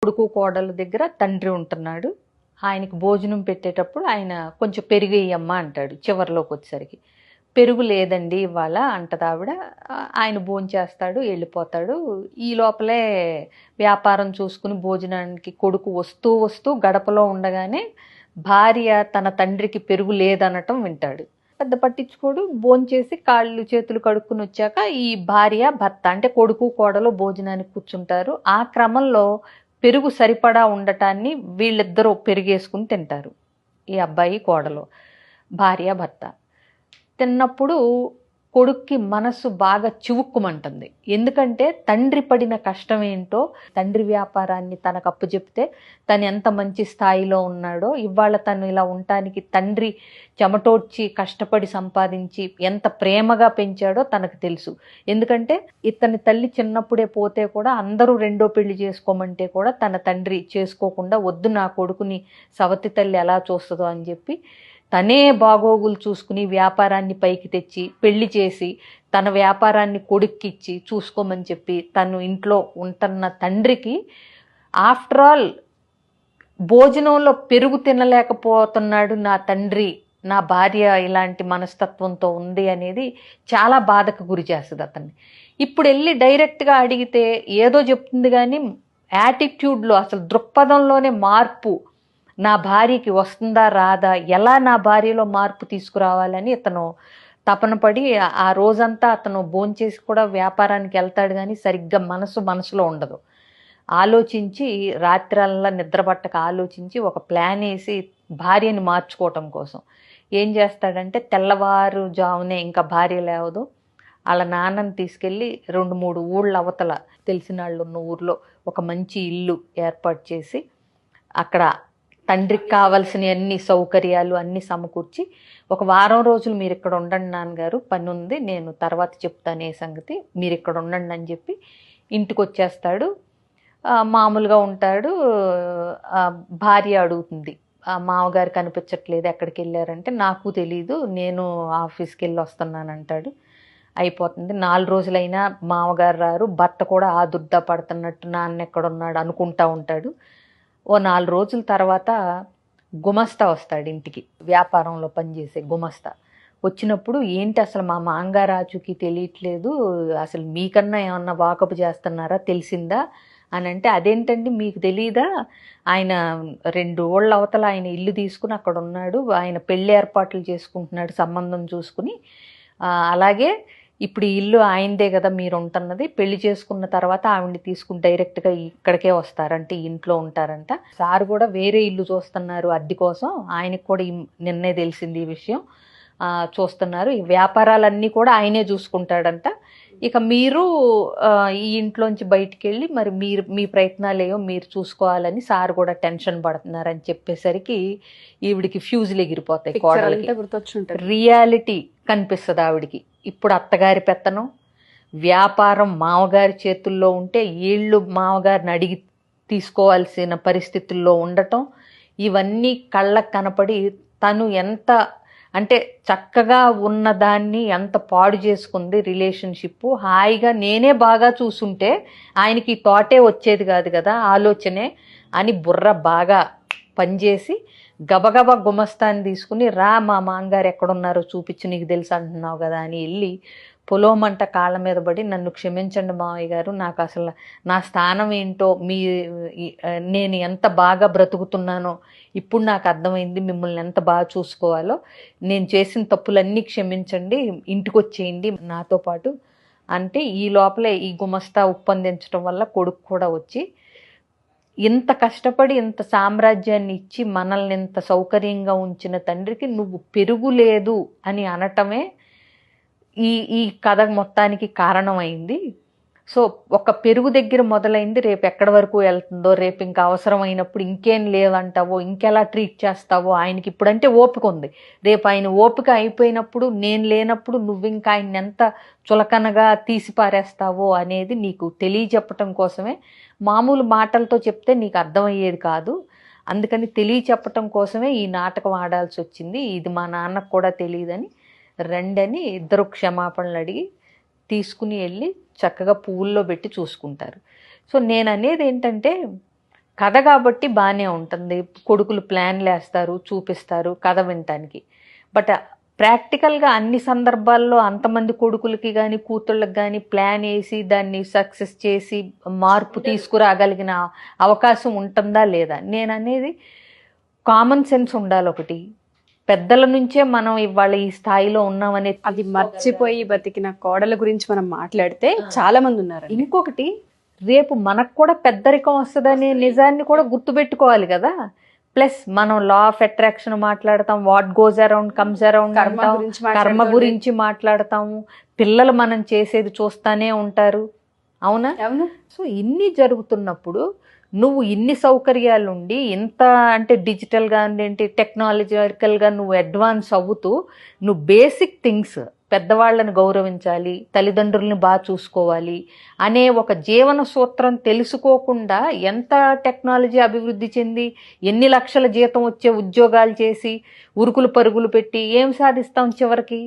కొడుకు కోడలు దగ్గర తండ్రి ఉంటున్నాడు. ఆయనకి భోజనం పెట్టేటప్పుడు ఆయన కొంచెం పెరుగేయమ్మా అంటాడు. చివరిలోకి వచ్చేసరికి పెరుగు లేదండి ఇవాళ అంటది ఆవిడ. ఆయన భోంచేస్తాడు, వెళ్ళిపోతాడు. ఈ లోపలే వ్యాపారం చూసుకుని భోజనానికి కొడుకు వస్తూ వస్తూ గడపలో ఉండగానే భార్య తన తండ్రికి పెరుగు లేదనటం వింటాడు. పెద్ద పట్టించుకోడు. భోంచేసి కాళ్ళు చేతులు కడుక్కుని వచ్చాక ఈ భార్య భర్త అంటే కొడుకు కోడలు భోజనానికి కూర్చుంటారు. ఆ క్రమంలో పెరుగు సరిపడా ఉండటాన్ని వీళ్ళిద్దరూ పెరిగేసుకుని తింటారు. ఈ అబ్బాయి కోడలు, భార్య భర్త. తిన్నప్పుడు కొడుక్కి మనసు బాగా చివుక్కుమంటుంది. ఎందుకంటే తండ్రి పడిన కష్టం ఏంటో, తండ్రి వ్యాపారాన్ని తనకు అప్పచెప్తే తను ఎంత మంచి స్థాయిలో ఉన్నాడో, ఇవాళ తను ఇలా ఉండటానికి తండ్రి చెమటోడ్చి కష్టపడి సంపాదించి ఎంత ప్రేమగా పెంచాడో తనకు తెలుసు. ఎందుకంటే ఇతని తల్లి చిన్నప్పుడే పోతే కూడా అందరూ రెండో పెళ్లి చేసుకోమంటే కూడా తన తండ్రి చేసుకోకుండా, వద్దు నా కొడుకుని సవతి తల్లి ఎలా చూస్తుందో అని చెప్పి తనే బాగోగులు చూసుకుని వ్యాపారాన్ని పైకి తెచ్చి పెళ్లి చేసి తన వ్యాపారాన్ని కొడుక్కిచ్చి చూసుకోమని చెప్పి తను ఇంట్లో ఉంటున్న తండ్రికి ఆఫ్టర్ ఆల్ భోజనంలో పెరుగు తినలేకపోతున్నాడు నా తండ్రి, నా భార్య ఇలాంటి మనస్తత్వంతో ఉంది అనేది చాలా బాధకు గురి చేస్తుంది అతన్ని. ఇప్పుడు వెళ్ళి డైరెక్ట్గా అడిగితే ఏదో చెప్తుంది కానీ యాటిట్యూడ్లో అసలు దృక్పథంలోనే మార్పు నా భార్యకి వస్తుందా రాదా, ఎలా నా భార్యలో మార్పు తీసుకురావాలని ఇతను తపన పడి ఆ రోజంతా అతను భోంచేసి కూడా వ్యాపారానికి వెళ్తాడు కానీ సరిగ్గా మనసులో ఉండదు. ఆలోచించి రాత్రల్లా నిద్రపట్టక ఆలోచించి ఒక ప్లాన్ వేసి భార్యని మార్చుకోవటం కోసం ఏం చేస్తాడంటే తెల్లవారుజామునే ఇంకా భార్య లేవదు వాళ్ళ నాన్నని తీసుకెళ్ళి 2-3 ఊళ్ళ అవతల తెలిసిన వాళ్ళు ఉన్న ఊర్లో ఒక మంచి ఇల్లు ఏర్పాటు చేసి అక్కడ తండ్రికి కావాల్సిన అన్ని సౌకర్యాలు అన్నీ సమకూర్చి ఒక వారం రోజులు మీరు ఇక్కడ ఉండండి నాన్నగారు, పని ఉంది, నేను తర్వాత చెప్తాను ఏ సంగతి, మీరు ఇక్కడ ఉండండి అని చెప్పి ఇంటికి వచ్చేస్తాడు. మామూలుగా ఉంటాడు. భార్య అడుగుతుంది, మామగారు కనిపించట్లేదు ఎక్కడికి వెళ్ళారంటే నాకు తెలీదు, నేను ఆఫీస్కి వెళ్ళి వస్తున్నానంటాడు. అయిపోతుంది. 4 రోజులైనా మామగారు రారు. భర్త కూడా ఆదుర్దా పడుతున్నట్టు నాన్న ఎక్కడున్నాడు అనుకుంటా ఉంటాడు. ఓ 4 రోజుల తర్వాత గుమస్తా వస్తాడు ఇంటికి, వ్యాపారంలో పనిచేసే గుమస్తా. వచ్చినప్పుడు ఏంటి అసలు మా మాంగారు ఆచూకీ తెలియట్లేదు, అసలు మీకన్నా ఏమన్నా వాకపు చేస్తున్నారా, తెలిసిందా అని అంటే, అదేంటండి మీకు తెలీదా, ఆయన 2 ఊళ్ళ అవతల ఆయన ఇల్లు తీసుకుని అక్కడ ఉన్నాడు, ఆయన పెళ్లి ఏర్పాట్లు చేసుకుంటున్నాడు సంబంధం చూసుకుని, అలాగే ఇప్పుడు ఈ ఇల్లు ఆయనదే కదా మీరు ఉంటున్నది, పెళ్లి చేసుకున్న తర్వాత ఆవిడ్ని తీసుకుని డైరెక్ట్గా ఇక్కడికే వస్తారంటే ఇంట్లో ఉంటారంట. సార్ కూడా వేరే ఇల్లు చూస్తున్నారు అద్దె కోసం, ఆయనకు కూడా నిన్నే తెలిసింది ఈ విషయం, చూస్తున్నారు, ఈ వ్యాపారాలన్నీ కూడా ఆయనే చూసుకుంటాడంట. ఇక మీరు ఈ ఇంట్లోంచి బయటికి వెళ్ళి మరి మీ ప్రయత్నాలు ఏవో మీరు చూసుకోవాలని సార్ కూడా టెన్షన్ పడుతున్నారని చెప్పేసరికి ఈవిడికి ఫ్యూజులు ఎగిరిపోతాయి. కోడలికి రియాలిటీ కనిపిస్తుంది ఆవిడికి. ఇప్పుడు అత్తగారి పెత్తనం, వ్యాపారం మామగారి చేతుల్లో ఉంటే వీళ్ళు మామగారిని అడిగి తీసుకోవాల్సిన పరిస్థితుల్లో ఉండటం, ఇవన్నీ కళ్ళకు కనపడి తను ఎంత అంటే చక్కగా ఉన్నదాన్ని ఎంత పాడు చేసుకుంది రిలేషన్షిప్. హాయిగా నేనే బాగా చూసుంటే ఆయనకి తోటే వచ్చేది కాదు కదా ఆలోచనే అని బుర్ర బాగా పనిచేసి గబగబా గుమస్తాన్ని తీసుకుని రా మా మాంగారు ఎక్కడున్నారో చూపించి నీకు తెలుసు అంటున్నావు కదా అని వెళ్ళి పొలోమంట కాళ్ళ మీద పడి నన్ను క్షమించండి మావయ్య గారు, నాకు అసలు నా స్థానం ఏంటో, నేను ఎంత బాగా బ్రతుకుతున్నానో ఇప్పుడు నాకు అర్థమైంది, మిమ్మల్ని ఎంత బాగా చూసుకోవాలో, నేను చేసిన తప్పులన్నీ క్షమించండి, ఇంటికి వచ్చేయండి నాతో పాటు అంటే ఈ లోపలే ఈ గుమస్తా ఒప్పందించడం వల్ల కొడుకు కూడా వచ్చి ఇంత కష్టపడి ఇంత సామ్రాజ్యాన్ని ఇచ్చి మనల్ని ఇంత సౌకర్యంగా ఉంచిన తండ్రికి నువ్వు పెరుగులేదు అని అనటమే ఈ కథ మొత్తానికి కారణమైంది. సో ఒక పెరుగు దగ్గర మొదలైంది, రేపు ఎక్కడి వరకు వెళ్తుందో, రేపు ఇంకా అవసరమైనప్పుడు ఇంకేం లేవంటావో, ఇంకెలా ట్రీట్ చేస్తావో, ఆయనకి ఇప్పుడంటే ఓపిక ఉంది, రేపు ఆయన ఓపిక అయిపోయినప్పుడు నేను లేనప్పుడు నువ్వు ఇంకా ఆయన ఎంత చులకనగా తీసి పారేస్తావో అనేది నీకు తెలియచెప్పటం కోసమే. మామూలు మాటలతో చెప్తే నీకు అర్థమయ్యేది కాదు, అందుకని తెలియచెప్పటం కోసమే ఈ నాటకం ఆడాల్సి వచ్చింది, ఇది మా నాన్నకు కూడా తెలియదని రండని ఇద్దరు క్షమాపణలు అడిగి తీసుకుని వెళ్ళి చక్కగా పువ్వుల్లో పెట్టి చూసుకుంటారు. సో నేను అనేది ఏంటంటే కథ కాబట్టి బాగానే ఉంటుంది, కొడుకులు ప్లాన్లు వేస్తారు, చూపిస్తారు కథ వినటానికి. బట్ ప్రాక్టికల్గా అన్ని సందర్భాల్లో అంతమంది కొడుకులకి కానీ కూతుళ్ళకి కానీ ప్లాన్ వేసి దాన్ని సక్సెస్ చేసి మార్పు తీసుకురాగలిగిన అవకాశం ఉంటుందా లేదా? నేను అనేది కామన్ సెన్స్ ఉండాలి ఒకటి. పెద్దల నుంచే మనం ఇవాళ ఈ స్థాయిలో ఉన్నామనే అది మర్చిపోయి బతికిన కోడల గురించి మనం మాట్లాడితే చాలా మంది ఉన్నారు. ఇంకొకటి, రేపు మనకు కూడా పెద్దరికం వస్తుందనే నిజాన్ని కూడా గుర్తుపెట్టుకోవాలి కదా. ప్లస్ మనం లా ఆఫ్ అట్రాక్షన్ మాట్లాడతాం, what goes around comes around, కర్మ గురించి మాట్లాడతాము, పిల్లలు మనం చేసేది చూస్తానే ఉంటారు, అవునా? అవును. సో ఇన్ని జరుగుతున్నప్పుడు నువ్వు ఇన్ని సౌకర్యాలుండి ఇంత అంటే డిజిటల్గా ఏంటి టెక్నాలజికల్గా నువ్వు అడ్వాన్స్ అవుతూ నువ్వు బేసిక్ థింగ్స్, పెద్దవాళ్ళని గౌరవించాలి, తల్లిదండ్రుల్ని బాగా చూసుకోవాలి అనే ఒక జీవన సూత్రం తెలుసుకోకుండా ఎంత టెక్నాలజీ అభివృద్ధి చెంది ఎన్ని లక్షల జీతం వచ్చే ఉద్యోగాలు చేసి ఉరుకులు పరుగులు పెట్టి ఏం సాధిస్తాం చివరికి?